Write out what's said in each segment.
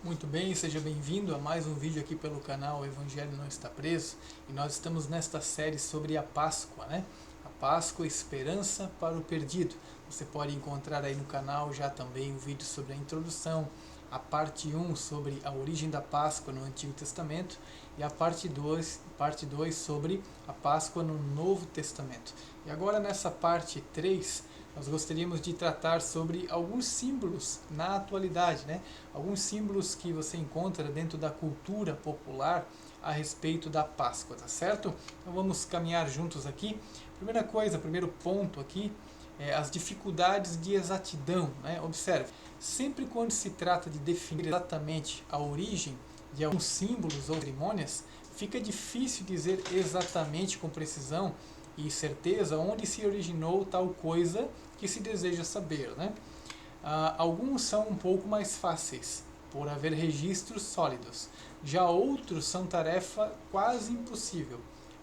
Muito bem, seja bem-vindo a mais um vídeo aqui pelo canal O Evangelho Não Está Preso. E nós estamos nesta série sobre a Páscoa, né? A Páscoa, esperança para o perdido. Você pode encontrar aí no canal já também um vídeo sobre a introdução, a parte 1 sobre a origem da Páscoa no Antigo Testamento e a parte dois sobre a Páscoa no Novo Testamento. E agora nessa parte 3, nós gostaríamos de tratar sobre alguns símbolos na atualidade, né? Alguns símbolos que você encontra dentro da cultura popular a respeito da Páscoa, tá certo? Então vamos caminhar juntos aqui. Primeira coisa, primeiro ponto aqui, as dificuldades de exatidão, né? Observe, sempre quando se trata de definir exatamente a origem de alguns símbolos ou cerimônias, fica difícil dizer exatamente com precisão e certeza onde se originou tal coisa que se deseja saber, né? Alguns são um pouco mais fáceis, por haver registros sólidos. Já outros são tarefa quase impossível.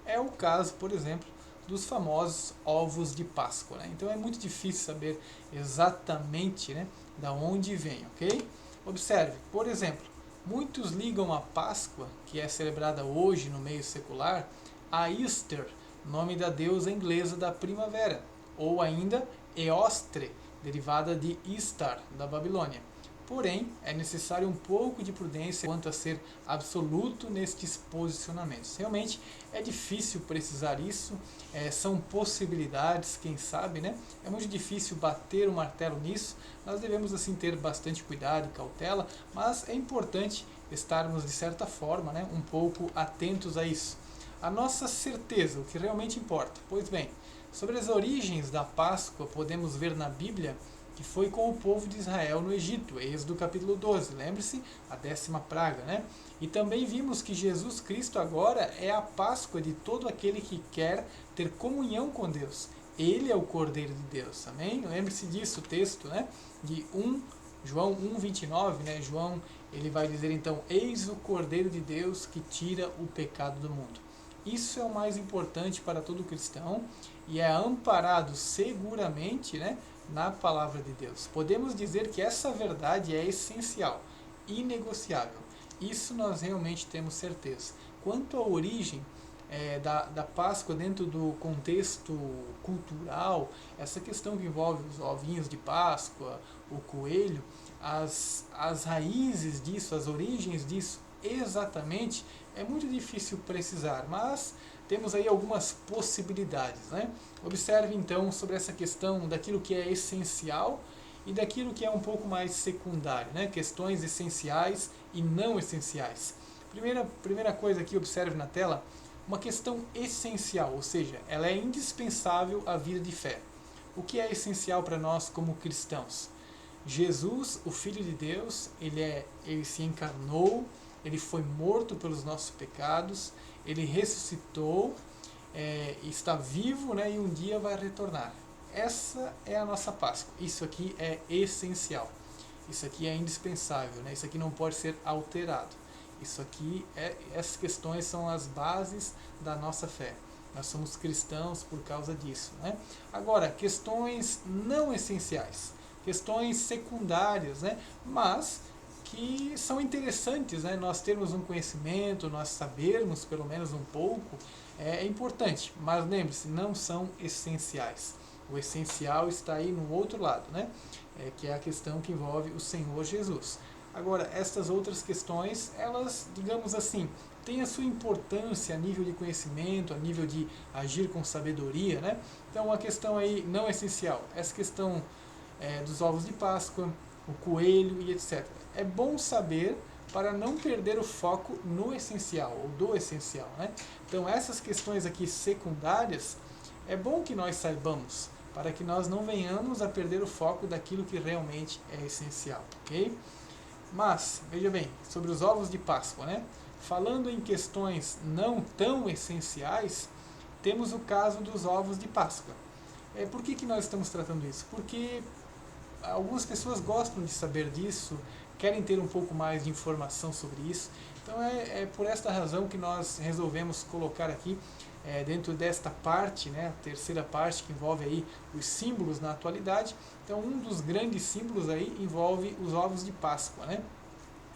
É o caso, por exemplo, dos famosos ovos de Páscoa, né? Então é muito difícil saber exatamente, né, da onde vem, ok? Observe, por exemplo, muitos ligam a Páscoa, que é celebrada hoje no meio secular, a Easter, nome da deusa inglesa da primavera, ou ainda Eostre, derivada de Istar, da Babilônia. Porém, é necessário um pouco de prudência quanto a ser absoluto nestes posicionamentos. Realmente é difícil precisar isso, são possibilidades, quem sabe, né? É muito difícil bater o martelo nisso, nós devemos assim ter bastante cuidado e cautela, mas é importante estarmos de certa forma, né, um pouco atentos a isso. A nossa certeza, o que realmente importa. Pois bem, sobre as origens da Páscoa, podemos ver na Bíblia que foi com o povo de Israel no Egito, Êxodo capítulo 12, lembre-se, a 10ª praga, né? E também vimos que Jesus Cristo agora é a Páscoa de todo aquele que quer ter comunhão com Deus. Ele é o Cordeiro de Deus, amém? Lembre-se disso, o texto, né? De João 1,29, né? João, ele vai dizer então, eis o Cordeiro de Deus que tira o pecado do mundo. Isso é o mais importante para todo cristão e é amparado seguramente, né, na palavra de Deus. Podemos dizer que essa verdade é essencial, inegociável. Isso nós realmente temos certeza. Quanto à origem da Páscoa dentro do contexto cultural, essa questão que envolve os ovinhos de Páscoa, o coelho, as raízes disso, as origens disso, exatamente, é muito difícil precisar, mas temos aí algumas possibilidades, né? Observe então sobre essa questão daquilo que é essencial e daquilo que é um pouco mais secundário, né? Questões essenciais e não essenciais. Primeira coisa aqui, observe na tela, uma questão essencial, ou seja, ela é indispensável à vida de fé. O que é essencial para nós como cristãos? Jesus, o Filho de Deus, ele se encarnou, ele foi morto pelos nossos pecados, ele ressuscitou, está vivo, né, e um dia vai retornar. Essa é a nossa Páscoa. Isso aqui é essencial. Isso aqui é indispensável, né? Isso aqui não pode ser alterado. Isso aqui, essas questões são as bases da nossa fé. Nós somos cristãos por causa disso, né? Agora, questões não essenciais, questões secundárias, né? Mas que são interessantes, né? Nós termos um conhecimento, nós sabermos pelo menos um pouco, é importante, mas lembre-se, não são essenciais. O essencial está aí no outro lado, né? Que é a questão que envolve o Senhor Jesus. Agora, estas outras questões, elas, digamos assim, têm a sua importância a nível de conhecimento, a nível de agir com sabedoria, né? Então, a questão aí não essencial, essa questão dos ovos de Páscoa, o coelho e etc. É bom saber para não perder o foco no essencial, ou do essencial, né? Então, essas questões aqui secundárias, é bom que nós saibamos, para que nós não venhamos a perder o foco daquilo que realmente é essencial, ok? Mas, veja bem, sobre os ovos de Páscoa, né? Falando em questões não tão essenciais, temos o caso dos ovos de Páscoa. Por que nós estamos tratando isso? Porque algumas pessoas gostam de saber disso, querem ter um pouco mais de informação sobre isso. Então é por esta razão que nós resolvemos colocar aqui dentro desta parte, né, a terceira parte que envolve aí os símbolos na atualidade. Então um dos grandes símbolos aí envolve os ovos de Páscoa, né?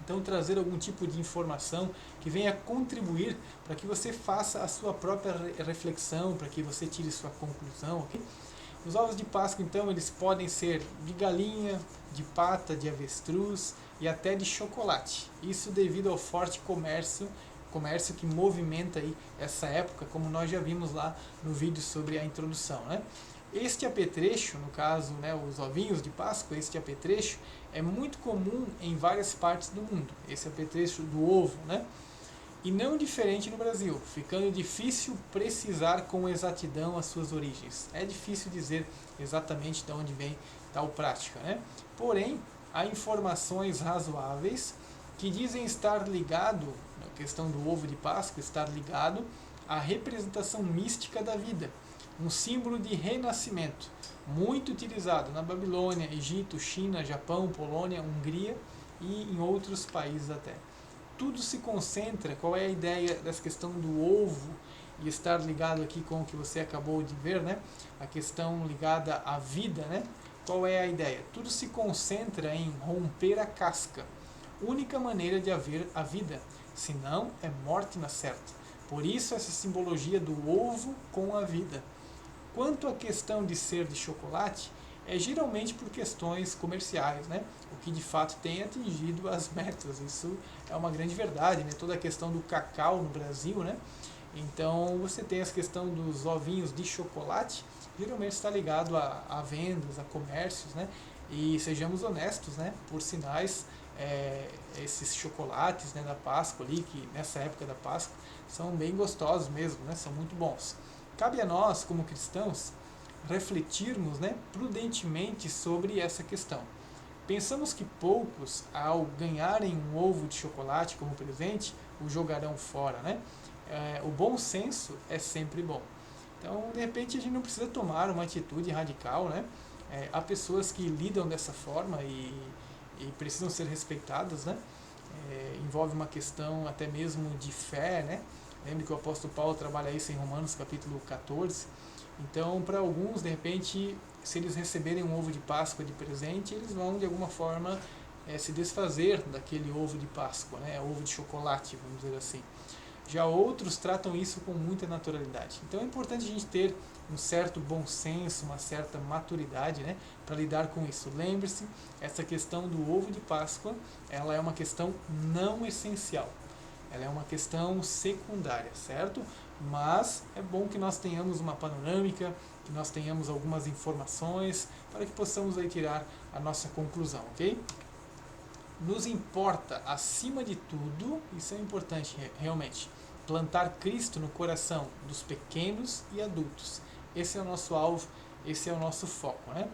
Então, trazer algum tipo de informação que venha contribuir para que você faça a sua própria reflexão, para que você tire sua conclusão, ok? Os ovos de Páscoa, então, eles podem ser de galinha, de pata, de avestruz e até de chocolate. Isso devido ao forte comércio que movimenta aí essa época, como nós já vimos lá no vídeo sobre a introdução, né? Este apetrecho, no caso, né, os ovinhos de Páscoa, este apetrecho é muito comum em várias partes do mundo, esse apetrecho do ovo, né? E não diferente no Brasil, ficando difícil precisar com exatidão as suas origens. É difícil dizer exatamente de onde vem tal prática, né? Porém, há informações razoáveis que dizem estar ligado, na questão do ovo de Páscoa, estar ligado à representação mística da vida, um símbolo de renascimento, muito utilizado na Babilônia, Egito, China, Japão, Polônia, Hungria e em outros países até. Tudo se concentra, qual é a ideia dessa questão do ovo e estar ligado aqui com o que você acabou de ver, né? A questão ligada à vida, né? Qual é a ideia? Tudo se concentra em romper a casca. Única maneira de haver a vida, senão é morte na certa. Por isso essa simbologia do ovo com a vida. Quanto à questão de ser de chocolate, é geralmente por questões comerciais, né? O que de fato tem atingido as metas. Isso é uma grande verdade, né? Toda a questão do cacau no Brasil, né? Então você tem a questão dos ovinhos de chocolate, geralmente está ligado a vendas, a comércios, né? E sejamos honestos, né? Por sinais, esses chocolates, né, da Páscoa ali, que nessa época da Páscoa são bem gostosos mesmo, né? São muito bons. Cabe a nós, como cristãos, refletirmos, né, prudentemente sobre essa questão. Pensamos que poucos, ao ganharem um ovo de chocolate como presente, o jogarão fora, né? O bom senso é sempre bom. Então, de repente, a gente não precisa tomar uma atitude radical, né? Há pessoas que lidam dessa forma e precisam ser respeitadas, né? Envolve uma questão até mesmo de fé, né? Lembre que o apóstolo Paulo trabalha isso em Romanos capítulo 14. Então, para alguns, de repente, se eles receberem um ovo de Páscoa de presente, eles vão, de alguma forma, se desfazer daquele ovo de Páscoa, né? Ovo de chocolate, vamos dizer assim. Já outros tratam isso com muita naturalidade. Então, é importante a gente ter um certo bom senso, uma certa maturidade, né, para lidar com isso. Lembre-se, essa questão do ovo de Páscoa, ela é uma questão não essencial. Ela é uma questão secundária, certo? Mas é bom que nós tenhamos uma panorâmica, que nós tenhamos algumas informações para que possamos aí tirar a nossa conclusão, ok? Nos importa, acima de tudo, isso é importante realmente, plantar Cristo no coração dos pequenos e adultos. Esse é o nosso alvo, esse é o nosso foco, né?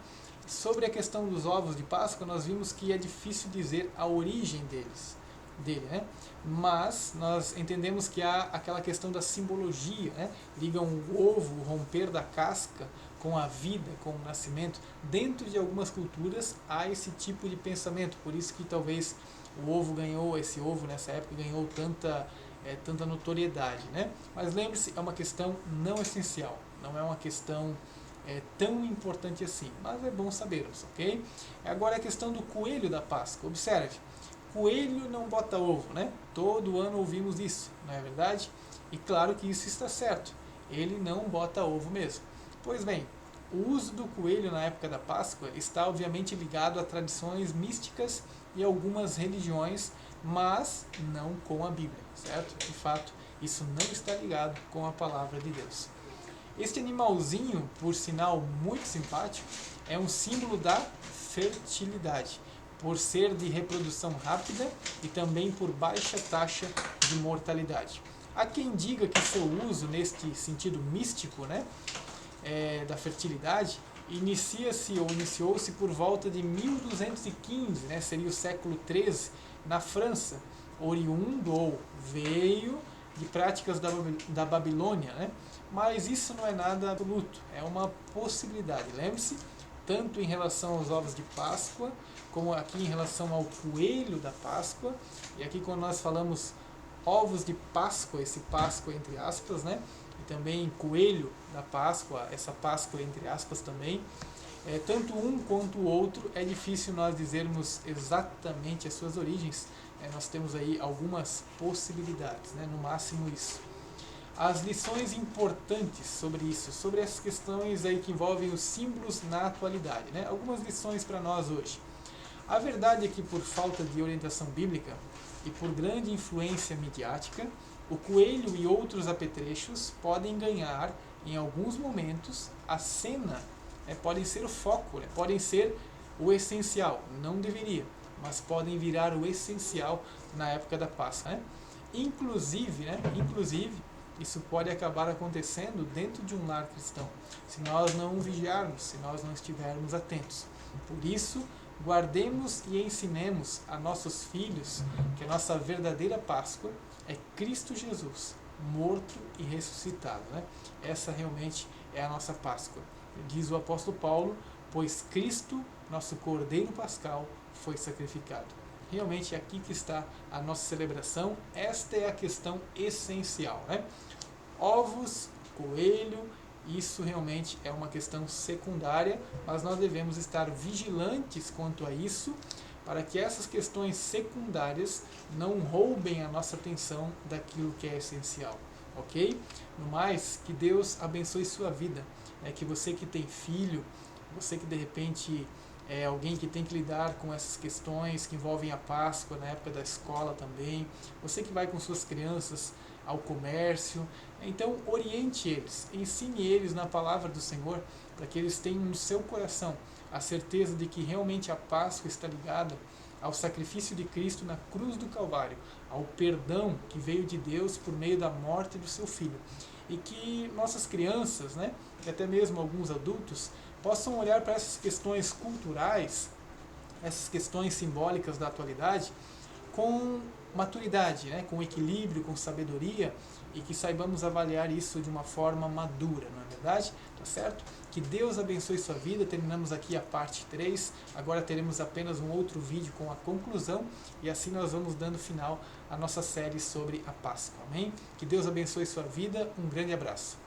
Sobre a questão dos ovos de Páscoa, nós vimos que é difícil dizer a origem dele, né? Mas nós entendemos que há aquela questão da simbologia, né? Ligam o ovo, o romper da casca com a vida, com o nascimento. Dentro de algumas culturas há esse tipo de pensamento, por isso que talvez esse ovo nessa época ganhou tanta notoriedade, né? Mas lembre-se, é uma questão não essencial, não é uma questão tão importante assim, mas é bom sabermos, ok? Agora a questão do coelho da Páscoa. Observe, coelho não bota ovo, né? Todo ano ouvimos isso, não é verdade? E claro que isso está certo, ele não bota ovo mesmo. Pois bem, o uso do coelho na época da Páscoa está obviamente ligado a tradições místicas e algumas religiões, mas não com a Bíblia, certo? De fato, isso não está ligado com a palavra de Deus. Este animalzinho, por sinal muito simpático, é um símbolo da fertilidade, por ser de reprodução rápida e também por baixa taxa de mortalidade. Há quem diga que seu uso neste sentido místico, né, da fertilidade, iniciou-se por volta de 1215, né, seria o século XIII, na França, oriundo ou veio de práticas da Babilônia, né? Mas isso não é nada absoluto, é uma possibilidade. Lembre-se, tanto em relação aos ovos de Páscoa, como aqui em relação ao coelho da Páscoa, e aqui quando nós falamos ovos de Páscoa, esse Páscoa entre aspas, né? E também coelho da Páscoa, essa Páscoa entre aspas também, Tanto um quanto o outro é difícil nós dizermos exatamente as suas origens. Nós temos aí algumas possibilidades, né? No máximo isso. As lições importantes sobre isso, sobre essas questões aí que envolvem os símbolos na atualidade, né? Algumas lições para nós hoje. A verdade é que por falta de orientação bíblica e por grande influência midiática, o coelho e outros apetrechos podem ganhar, em alguns momentos, a cena, podem ser o foco, podem ser o essencial, não deveria, mas podem virar o essencial na época da Páscoa. Né? Inclusive, isso pode acabar acontecendo dentro de um lar cristão, se nós não vigiarmos, se nós não estivermos atentos. Por isso, guardemos e ensinemos a nossos filhos que a nossa verdadeira Páscoa é Cristo Jesus, morto e ressuscitado. Né? Essa realmente é a nossa Páscoa. Diz o apóstolo Paulo, pois Cristo, nosso Cordeiro Pascal, foi sacrificado. Realmente é aqui que está a nossa celebração. Esta é a questão essencial. Né? Ovos, coelho, isso realmente é uma questão secundária, mas nós devemos estar vigilantes quanto a isso, para que essas questões secundárias não roubem a nossa atenção daquilo que é essencial, ok? No mais, que Deus abençoe sua vida, que você que tem filho, você que de repente é alguém que tem que lidar com essas questões que envolvem a Páscoa, na época da escola também, você que vai com suas crianças ao comércio, então oriente eles, ensine eles na palavra do Senhor, para que eles tenham no seu coração a certeza de que realmente a Páscoa está ligada ao sacrifício de Cristo na cruz do Calvário, ao perdão que veio de Deus por meio da morte do seu Filho. E que nossas crianças, e até mesmo alguns adultos, possam olhar para essas questões culturais, essas questões simbólicas da atualidade, com maturidade, com equilíbrio, com sabedoria, e que saibamos avaliar isso de uma forma madura, não é verdade? Tá certo? Que Deus abençoe sua vida. Terminamos aqui a parte 3, agora teremos apenas um outro vídeo com a conclusão, e assim nós vamos dando final à nossa série sobre a Páscoa. Amém? Que Deus abençoe sua vida. Um grande abraço.